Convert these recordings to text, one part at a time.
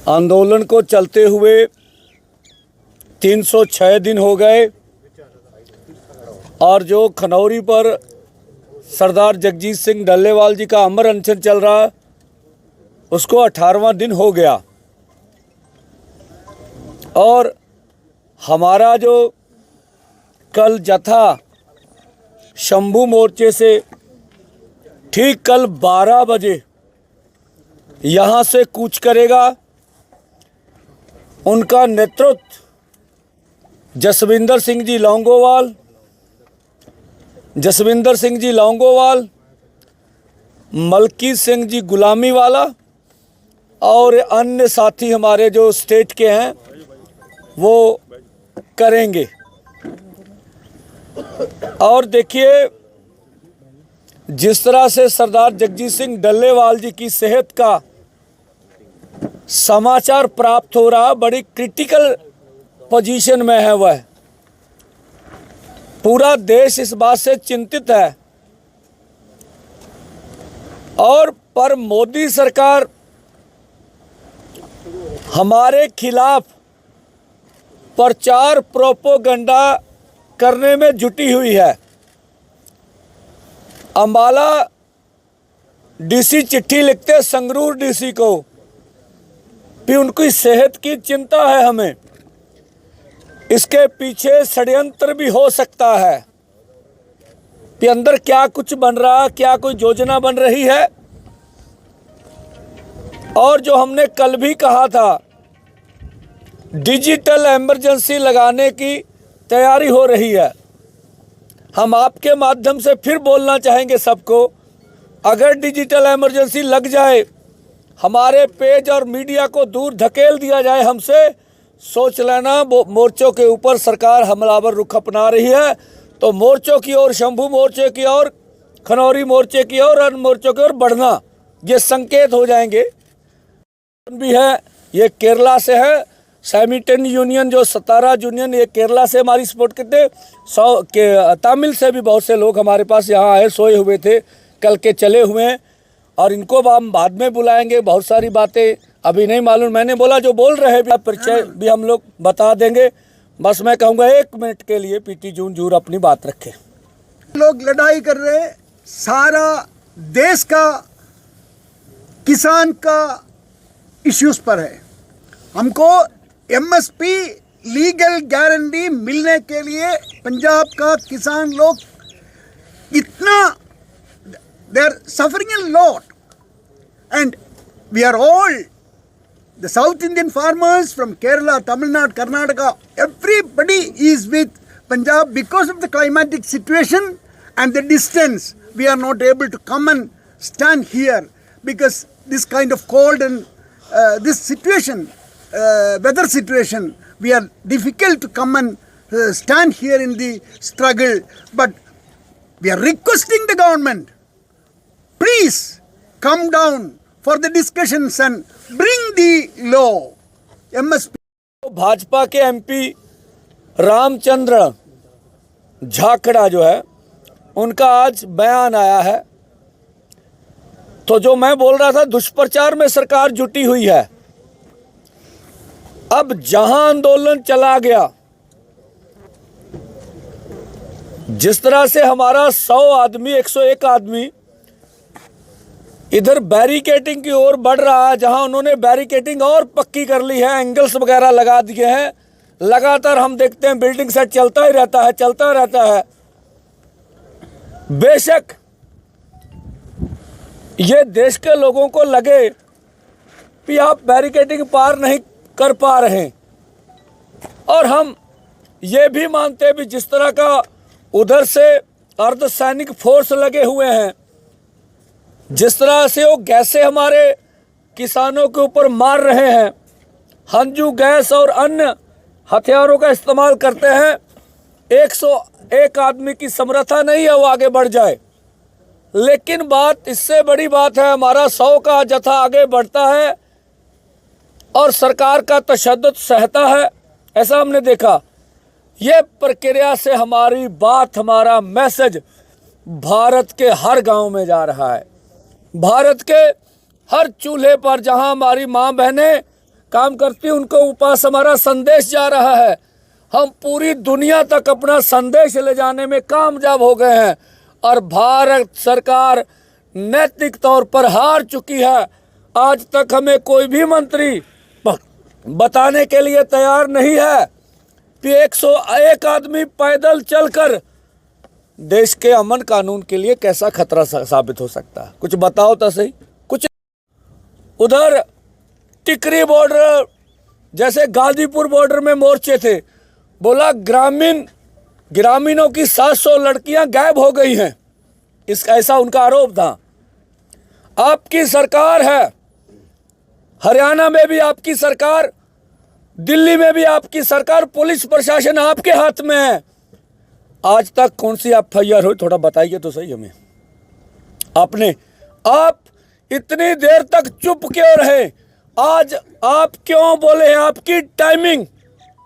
आंदोलन को चलते हुए 306 दिन हो गए और जो खनौरी पर सरदार जगजीत सिंह डल्लेवाल जी का अमर अनशन चल रहा है उसको 18वां दिन हो गया। और हमारा जो कल जथा शंभू मोर्चे से ठीक कल 12 बजे यहाँ से कूच करेगा। उनका नेतृत्व जसविंदर सिंह जी लौंगोवाल, मलकी सिंह जी गुलामी वाला और अन्य साथी हमारे जो स्टेट के हैं वो करेंगे। और देखिए जिस तरह से सरदार जगजीत सिंह डल्लेवाल जी की सेहत का समाचार प्राप्त हो रहा, बड़ी क्रिटिकल पोजीशन में है वह। पूरा देश इस बात से चिंतित है और पर मोदी सरकार हमारे खिलाफ प्रचार प्रोपोगंडा करने में जुटी हुई है। अंबाला डीसी चिट्ठी लिखते संगरूर डीसी को भी उनकी सेहत की चिंता है हमें। इसके पीछे षड्यंत्र भी हो सकता है कि अंदर क्या कुछ बन रहा, क्या कोई योजना बन रही है। और जो हमने कल भी कहा था डिजिटल इमरजेंसी लगाने की तैयारी हो रही है। हम आपके माध्यम से फिर बोलना चाहेंगे सबको, अगर डिजिटल इमरजेंसी लग जाए, हमारे पेज और मीडिया को दूर धकेल दिया जाए हमसे, सोच लेना मोर्चों के ऊपर सरकार हमलावर रुख अपना रही है। तो मोर्चों की ओर, शंभू मोर्चे की ओर, खनौरी मोर्चे की ओर, अन्य मोर्चों की ओर बढ़ना, ये संकेत हो जाएंगे। भी है ये केरला से है, सैमिटन यूनियन जो 17 यूनियन ये केरला से हमारी सपोर्ट करते। 100 के तमिल से भी बहुत से लोग हमारे पास यहाँ आए, सोए हुए थे, कल के चले हुए हैं और इनको हम बाद में बुलाएंगे। बहुत सारी बातें अभी नहीं मालूम, मैंने बोला जो बोल रहे हैं परिचय भी हम लोग बता देंगे। बस मैं कहूँगा 1 मिनट के लिए पीटी जूर अपनी बात रखें। लोग लड़ाई कर रहे, सारा देश का किसान का इश्यूज पर है। हमको एमएसपी लीगल गारंटी मिलने के लिए पंजाब का किसान लोग इतना they are suffering a lot and we are all the South Indian farmers from Kerala, Tamil Nadu, Karnataka, everybody is with Punjab because of the climatic situation and the distance. We are not able to come and stand here because this kind of cold and this situation, weather situation, we are difficult to come and stand here in the struggle. But we are requesting the government, please come down for the discussions and bring the law. MSP Bhajpa के MP Ramchandra झाकड़ा जो है उनका आज बयान आया है। तो जो मैं बोल रहा था दुष्प्रचार में सरकार जुटी हुई है। अब जहां आंदोलन चला गया, जिस तरह से हमारा 100 आदमी 101 आदमी इधर बैरिकेटिंग की ओर बढ़ रहा है, जहां उन्होंने बैरिकेटिंग और पक्की कर ली है, एंगल्स वगैरह लगा दिए हैं। लगातार हम देखते हैं बिल्डिंग सेट चलता ही रहता है। बेशक ये देश के लोगों को लगे कि आप बैरिकेटिंग पार नहीं कर पा रहे, और हम ये भी मानते हैं भी जिस तरह का उधर से अर्धसैनिक फोर्स लगे हुए हैं, जिस तरह से वो गैसें हमारे किसानों के ऊपर मार रहे हैं, हंजू गैस और अन्य हथियारों का इस्तेमाल करते हैं, 101 आदमी की समर्था नहीं है वो आगे बढ़ जाए। लेकिन बात इससे बड़ी बात है, हमारा 100 का जत्था आगे बढ़ता है और सरकार का तशद्दुद सहता है, ऐसा हमने देखा। ये प्रक्रिया से हमारी बात, हमारा मैसेज भारत के हर गांव में जा रहा है। भारत के हर चूल्हे पर जहां हमारी माँ बहनें काम करती है उनको पास हमारा संदेश जा रहा है। हम पूरी दुनिया तक अपना संदेश ले जाने में कामयाब हो गए हैं और भारत सरकार नैतिक तौर पर हार चुकी है। आज तक हमें कोई भी मंत्री बताने के लिए तैयार नहीं है कि 101 आदमी पैदल चलकर देश के अमन कानून के लिए कैसा खतरा साबित हो सकता है। कुछ बताओ तो सही। कुछ उधर टिकरी बॉर्डर जैसे गाजीपुर बॉर्डर में मोर्चे थे, बोला ग्रामीणों की 700 लड़कियां गायब हो गई हैं, ऐसा उनका आरोप था। आपकी सरकार है, हरियाणा में भी आपकी सरकार, दिल्ली में भी आपकी सरकार, पुलिस प्रशासन आपके हाथ में है। आज तक कौन सी FIR हुई, थोड़ा बताइए तो सही हमें। आप इतनी देर तक चुप क्यों रहे? आज आप क्यों बोले? आपकी टाइमिंग,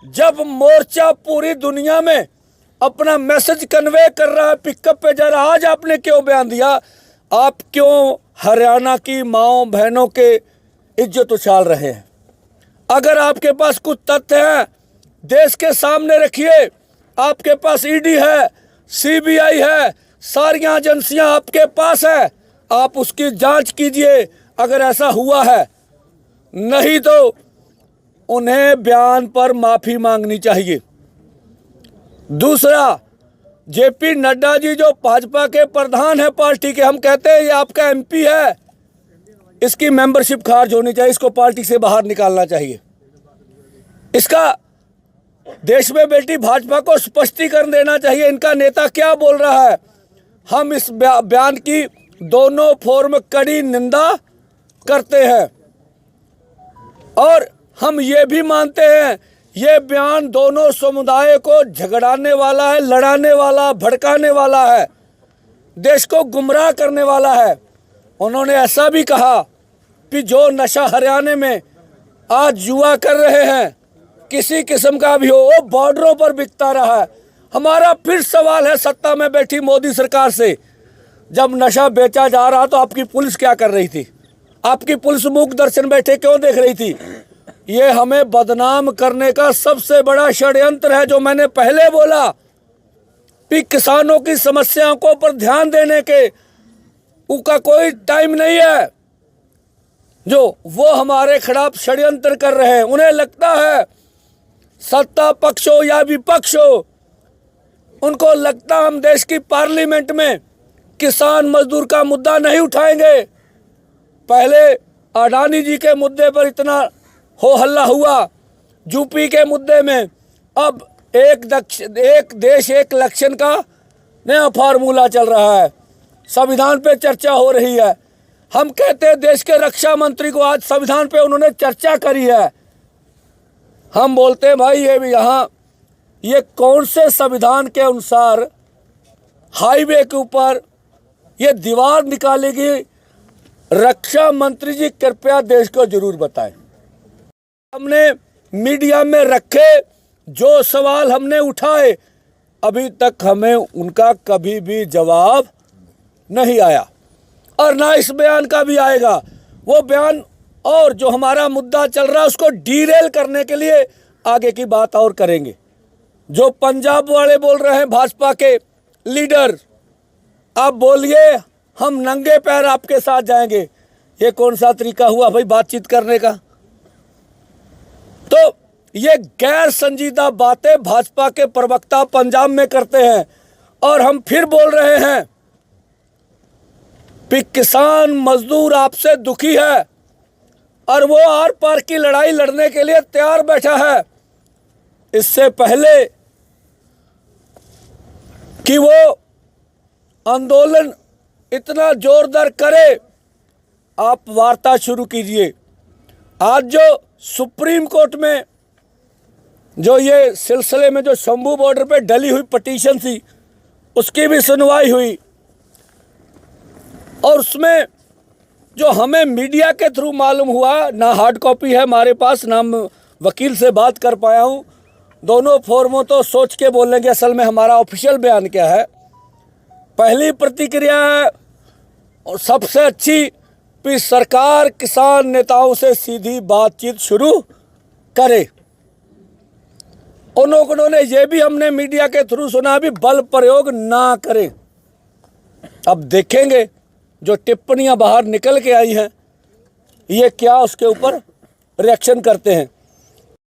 जब मोर्चा पूरी दुनिया में अपना मैसेज कन्वे कर रहा है पिकअप पे जा रहा, आज आपने क्यों बयान दिया? आप क्यों हरियाणा की माओ बहनों के इज्जत उछाल रहे हैं? अगर आपके पास कुछ तथ्य हैं देश के सामने रखिए। आपके पास ED है, CBI है, सारी एजेंसियां आपके पास है, आप उसकी जांच कीजिए अगर ऐसा हुआ है। नहीं तो उन्हें बयान पर माफी मांगनी चाहिए। दूसरा, JP नड्डा जी जो भाजपा के प्रधान है पार्टी के, हम कहते हैं ये आपका MP है, इसकी मेंबरशिप खारिज होनी चाहिए, इसको पार्टी से बाहर निकालना चाहिए। इसका देश में बैठी भाजपा को स्पष्टीकरण देना चाहिए इनका नेता क्या बोल रहा है। हम इस बयान की दोनों फोरम कड़ी निंदा करते हैं और हम ये भी मानते हैं ये बयान दोनों समुदाय को झगड़ाने वाला है, लड़ाने वाला, भड़काने वाला है, देश को गुमराह करने वाला है। उन्होंने ऐसा भी कहा कि जो नशा हरियाणा में आज युवा कर रहे हैं, किसी किस्म का भी हो, वो बॉर्डरों पर बिकता रहा है। हमारा फिर सवाल है सत्ता में बैठी मोदी सरकार से, जब नशा बेचा जा रहा तो आपकी पुलिस क्या कर रही थी? आपकी पुलिस मूक दर्शन बैठे क्यों देख रही थी? ये हमें बदनाम करने का सबसे बड़ा षड्यंत्र है। जो मैंने पहले बोला कि किसानों की समस्याओं को पर ध्यान देने के उनका कोई टाइम नहीं है, जो वो हमारे खिलाफ षड्यंत्र कर रहे हैं। उन्हें लगता है सत्ता पक्ष हो या विपक्ष हो, उनको लगता हम देश की पार्लियामेंट में किसान मजदूर का मुद्दा नहीं उठाएंगे। पहले अडानी जी के मुद्दे पर इतना हो हल्ला हुआ, यूपी के मुद्दे में, अब एक देश एक इलेक्शन का नया फार्मूला चल रहा है, संविधान पे चर्चा हो रही है। हम कहते हैं देश के रक्षा मंत्री को आज संविधान पे उन्होंने चर्चा करी है। हम बोलते हैं भाई ये कौन से संविधान के अनुसार हाईवे के ऊपर ये दीवार निकालेगी? रक्षा मंत्री जी कृपया देश को जरूर बताएं। हमने मीडिया में रखे जो सवाल हमने उठाए, अभी तक हमें उनका कभी भी जवाब नहीं आया और ना इस बयान का भी आएगा। वो बयान और जो हमारा मुद्दा चल रहा है उसको डीरेल करने के लिए आगे की बात और करेंगे। जो पंजाब वाले बोल रहे हैं भाजपा के लीडर, आप बोलिए हम नंगे पैर आपके साथ जाएंगे। ये कौन सा तरीका हुआ भाई बातचीत करने का? तो ये गैर संजीदा बातें भाजपा के प्रवक्ता पंजाब में करते हैं और हम फिर बोल रहे हैं कि किसान मजदूर आपसे दुखी है और वो आर पार की लड़ाई लड़ने के लिए तैयार बैठा है। इससे पहले कि वो आंदोलन इतना जोरदार करे, आप वार्ता शुरू कीजिए। आज जो सुप्रीम कोर्ट में जो ये सिलसिले में जो शंभू बॉर्डर पे डली हुई पटिशन थी, उसकी भी सुनवाई हुई और उसमें जो हमें मीडिया के थ्रू मालूम हुआ, ना हार्ड कॉपी है हमारे पास, ना वकील से बात कर पाया हूँ, दोनों फोरमों तो सोच के बोलेंगे असल में हमारा ऑफिशियल बयान क्या है। पहली प्रतिक्रिया है और सबसे अच्छी बीजेपी सरकार किसान नेताओं से सीधी बातचीत शुरू करे। उन्होंने ये भी हमने मीडिया के थ्रू सुना भी बल प्रयोग ना करें। अब देखेंगे जो टिप्पणियां बाहर निकल के आई हैं ये क्या उसके ऊपर रिएक्शन करते हैं।